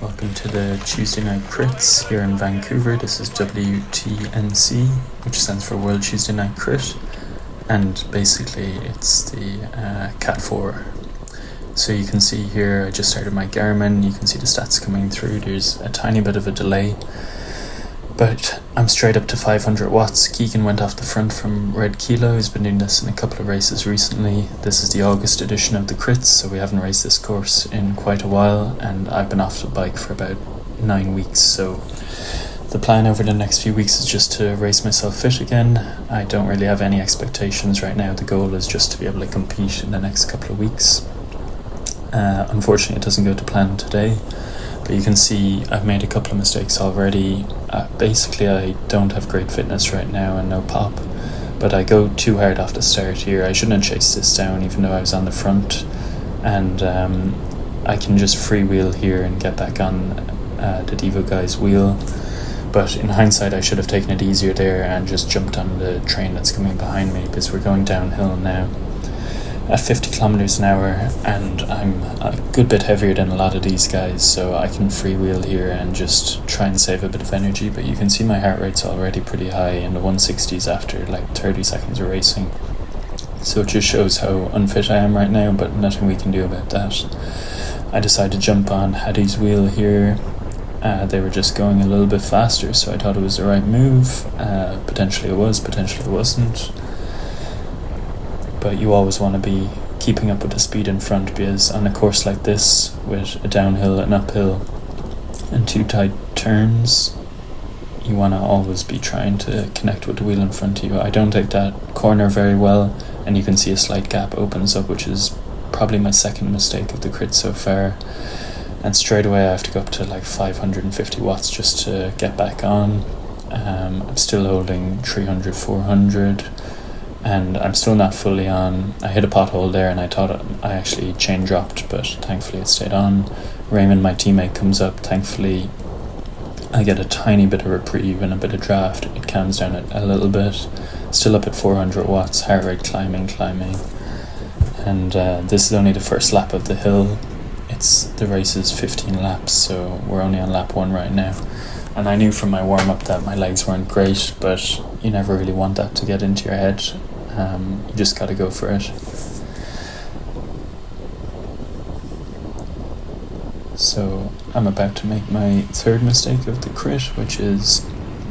Welcome to the Tuesday Night Crits here in Vancouver. This is WTNC, which stands for World Tuesday Night Crit, and basically it's the Cat 4. So you can see here, I just started my Garmin, you can see the stats coming through. There's a tiny bit of a delay, but I'm straight up to 500 watts. Keegan went off the front from Red Kilo. He's been doing this in a couple of races recently. This is the August edition of the Crits, so we haven't raced this course in quite a while, and I've been off the bike for about 9 weeks. So the plan over the next few weeks is just to race myself fit again. I don't really have any expectations right now. The goal is just to be able to compete in the next couple of weeks. Unfortunately, it doesn't go to plan today. But you can see I've made a couple of mistakes already. Basically, I don't have great fitness right now and no pop, but I go too hard off the start here. I shouldn't have chased this down even though I was on the front, and I can just freewheel here and get back on the Devo guy's wheel. But in hindsight, I should have taken it easier there and just jumped on the train that's coming behind me, because we're going downhill now at 50 kilometers an hour, and I'm a good bit heavier than a lot of these guys, so I can freewheel here and just try and save a bit of energy. But you can see my heart rate's already pretty high in the 160s after like 30 seconds of racing, so it just shows how unfit I am right now, but nothing we can do about that. I decided to jump on Hattie's wheel here. They were just going a little bit faster, so I thought it was the right move. Potentially it was, potentially it wasn't. But you always want to be keeping up with the speed in front, because on a course like this, with a downhill, an uphill, and two tight turns, you want to always be trying to connect with the wheel in front of you. I don't take that corner very well, and you can see a slight gap opens up, which is probably my second mistake of the crit so far. And straight away I have to go up to like 550 watts just to get back on. I'm still holding 300, 400. And I'm still not fully on. I hit a pothole there and I thought I actually chain dropped, but thankfully it stayed on. Raymond, my teammate, comes up. Thankfully I get a tiny bit of reprieve and a bit of draft. It calms down a little bit. Still up at 400 watts, heart rate climbing. And this is only the first lap of the hill. The race is 15 laps, so we're only on lap 1 right now. And I knew from my warm-up that my legs weren't great, but you never really want that to get into your head. You just gotta go for it. So I'm about to make my third mistake of the crit, which is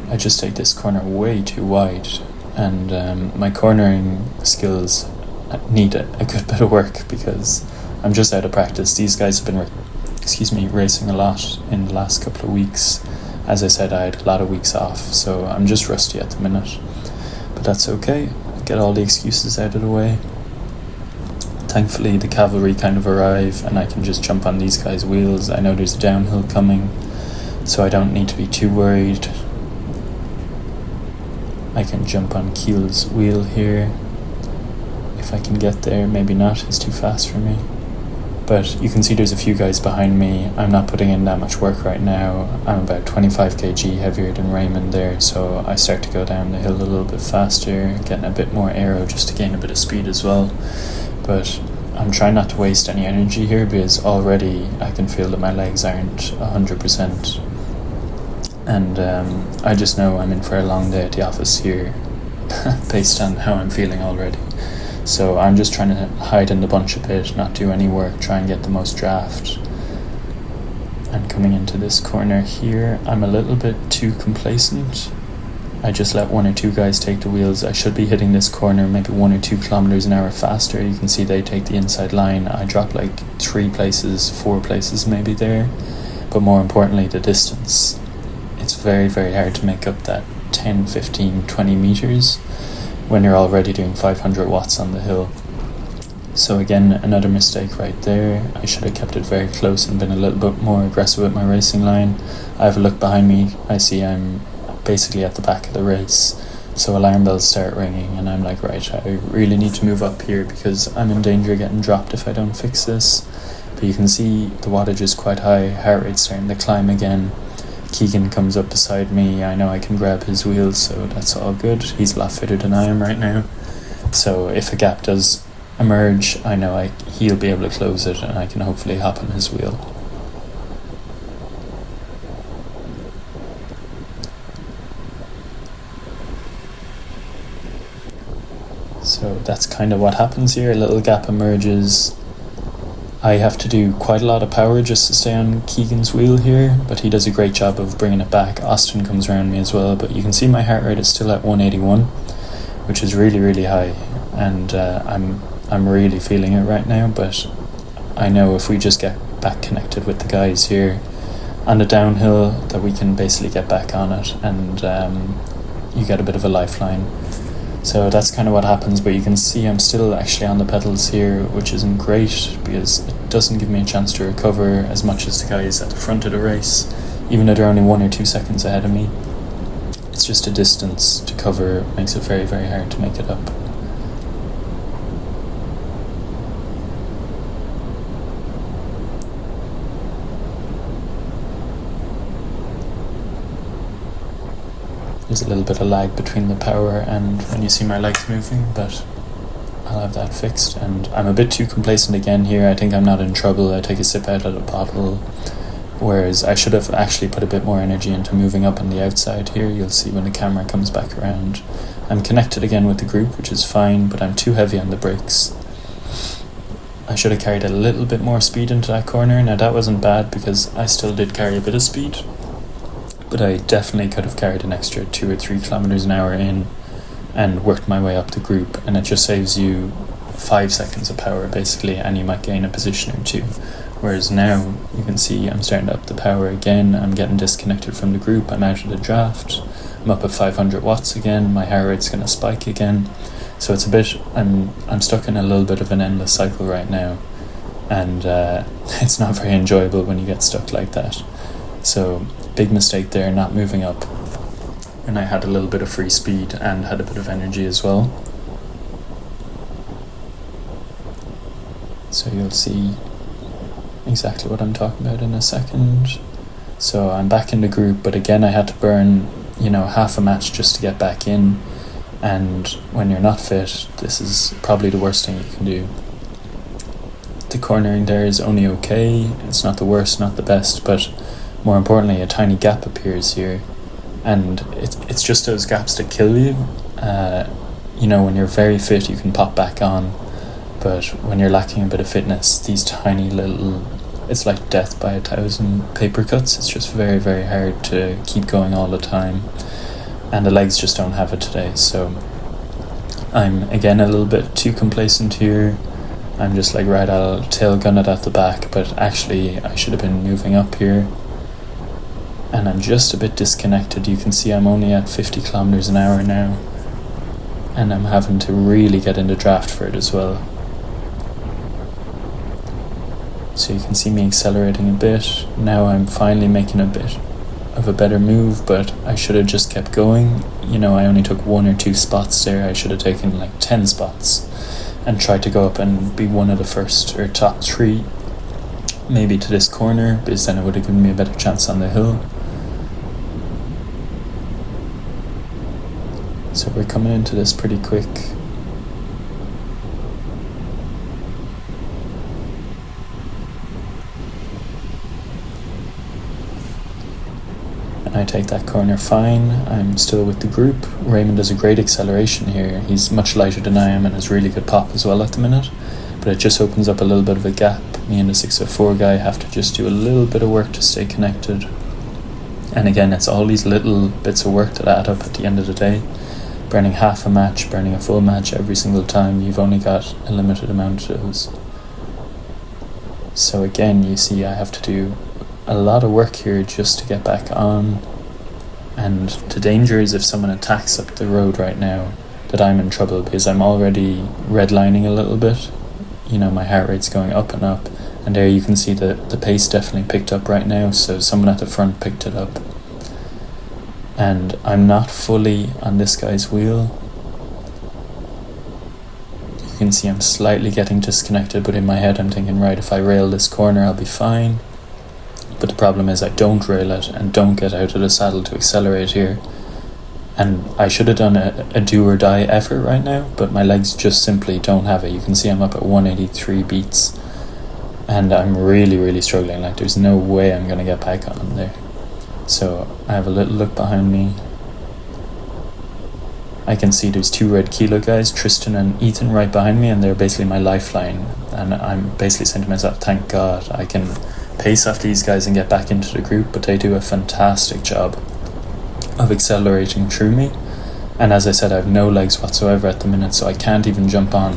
I just take this corner way too wide, and my cornering skills need a good bit of work, because I'm just out of practice. These guys have been racing a lot in the last couple of weeks. As I said, I had a lot of weeks off, so I'm just rusty at the minute. But that's okay. Get all the excuses out of the way. Thankfully, the cavalry kind of arrive, and I can just jump on these guys' wheels. I know there's a downhill coming, so I don't need to be too worried. I can jump on Keel's wheel here. If I can get there, maybe not. He's too fast for me. But you can see there's a few guys behind me. I'm not putting in that much work right now. I'm about 25 kg heavier than Raymond there, so I start to go down the hill a little bit faster, getting a bit more aero just to gain a bit of speed as well. But I'm trying not to waste any energy here, because already I can feel that my legs aren't 100%. And I just know I'm in for a long day at the office here, based on how I'm feeling already. So I'm just trying to hide in the bunch a bit, not do any work, try and get the most draft. And coming into this corner here, I'm a little bit too complacent. I just let 1 or 2 guys take the wheels. I should be hitting this corner maybe 1 or 2 kilometers an hour faster. You can see they take the inside line. I drop like 3 places, 4 places maybe there. But more importantly, the distance. It's very, very hard to make up that 10, 15, 20 meters when you're already doing 500 watts on the hill. So again, another mistake right there. I should have kept it very close and been a little bit more aggressive with my racing line. I have a look behind me. I see I'm basically at the back of the race. So alarm bells start ringing, and I'm like, right, I really need to move up here, because I'm in danger of getting dropped if I don't fix this. But you can see the wattage is quite high. Heart rate's starting to climb again. Keegan comes up beside me. I know I can grab his wheels, so that's all good. He's a lot fitter than I am right now. So if a gap does emerge, I know he'll be able to close it, and I can hopefully hop on his wheel. So that's kind of what happens here. A little gap emerges. I have to do quite a lot of power just to stay on Keegan's wheel here, but he does a great job of bringing it back. Austin comes around me as well, but you can see my heart rate is still at 181, which is really, really high, and I'm really feeling it right now. But I know if we just get back connected with the guys here on the downhill, that we can basically get back on it, and you get a bit of a lifeline. So that's kind of what happens, but you can see I'm still actually on the pedals here, which isn't great because it doesn't give me a chance to recover as much as the guys at the front of the race, even though they're only 1 or 2 seconds ahead of me. It's just a distance to cover, makes it very, very hard to make it up. There's a little bit of lag between the power and when you see my legs moving, but I'll have that fixed. And I'm a bit too complacent again here. I think I'm not in trouble. I take a sip out of the bottle, whereas I should have actually put a bit more energy into moving up on the outside here. You'll see when the camera comes back around. I'm connected again with the group, which is fine, but I'm too heavy on the brakes. I should have carried a little bit more speed into that corner. Now that wasn't bad because I still did carry a bit of speed, but I definitely could have carried an extra 2 or 3 kilometers an hour in and worked my way up the group, and it just saves you 5 seconds of power basically, and you might gain a position or 2. Whereas now you can see I'm starting to up the power again. I'm getting disconnected from the group. I'm out of the draft. I'm up at 500 watts again. My heart rate's going to spike again. So it's a bit, I'm stuck in a little bit of an endless cycle right now, and it's not very enjoyable when you get stuck like that. So big mistake there, not moving up. And I had a little bit of free speed and had a bit of energy as well. So you'll see exactly what I'm talking about in a second. So I'm back in the group, but again I had to burn, half a match just to get back in. And when you're not fit, this is probably the worst thing you can do. The cornering there is only okay. It's not the worst, not the best, but more importantly, a tiny gap appears here, and it's just those gaps that kill you. When you're very fit, you can pop back on, but when you're lacking a bit of fitness, these tiny little, it's like death by 1,000 paper cuts. It's just very, very hard to keep going all the time, and the legs just don't have it today. So I'm again a little bit too complacent here. I'm just like, right, I'll tail gun it at the back, but actually I should have been moving up here. And I'm just a bit disconnected. You can see I'm only at 50 kilometers an hour now, and I'm having to really get into draft for it as well. So you can see me accelerating a bit. Now I'm finally making a bit of a better move, but I should have just kept going. I only took 1 or 2 spots there. I should have taken like 10 spots and tried to go up and be one of the first or top 3 maybe to this corner, because then it would have given me a better chance on the hill. So we're coming into this pretty quick. And I take that corner fine. I'm still with the group. Raymond does a great acceleration here. He's much lighter than I am and has really good pop as well at the minute. But it just opens up a little bit of a gap. Me and the 604 guy have to just do a little bit of work to stay connected. And again, it's all these little bits of work that add up at the end of the day. Burning half a match, burning a full match every single time. You've only got a limited amount of those. So again, you see I have to do a lot of work here just to get back on. And the danger is if someone attacks up the road right now, that I'm in trouble, because I'm already redlining a little bit. My heart rate's going up and up, and there you can see the pace definitely picked up right now, so someone at the front picked it up. And I'm not fully on this guy's wheel. You can see I'm slightly getting disconnected, but in my head I'm thinking, right, if I rail this corner I'll be fine. But the problem is I don't rail it and don't get out of the saddle to accelerate here. And I should have done a do or die effort right now, but my legs just simply don't have it. You can see I'm up at 183 beats, and I'm really, really struggling. Like, there's no way I'm going to get back on there. So I have a little look behind me. I can see there's 2 red kilo guys, Tristan and Ethan, right behind me, and they're basically my lifeline. And I'm basically saying to myself, thank God I can pace off these guys and get back into the group, but they do a fantastic job of accelerating through me. And as I said, I have no legs whatsoever at the minute, so I can't even jump on.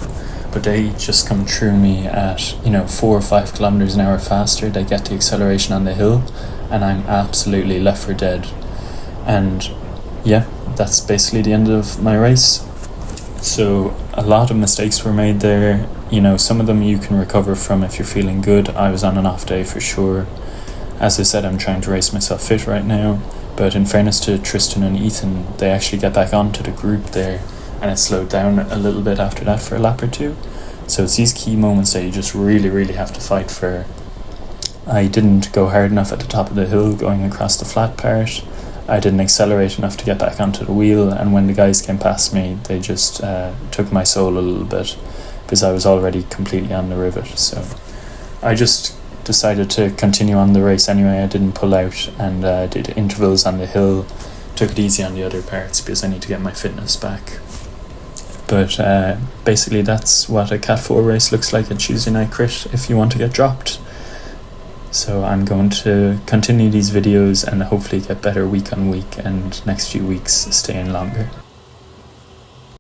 But they just come through me at 4 or 5 kilometers an hour faster. They get the acceleration on the hill, and I'm absolutely left for dead. And yeah, that's basically the end of my race. So a lot of mistakes were made there. Some of them you can recover from if you're feeling good. I was on an off day for sure. As I said, I'm trying to race myself fit right now. But in fairness to Tristan and Ethan, they actually get back onto the group there, and it slowed down a little bit after that for a lap or two. So it's these key moments that you just really, really have to fight for. I didn't go hard enough at the top of the hill going across the flat part. I didn't accelerate enough to get back onto the wheel, and when the guys came past me, they just took my soul a little bit, because I was already completely on the rivet. So I just decided to continue on the race anyway. I didn't pull out, and did intervals on the hill, took it easy on the other parts because I need to get my fitness back. But basically that's what a Cat 4 race looks like at Tuesday Night Crit if you want to get dropped. So I'm going to continue these videos and hopefully get better week on week, and next few weeks stay in longer.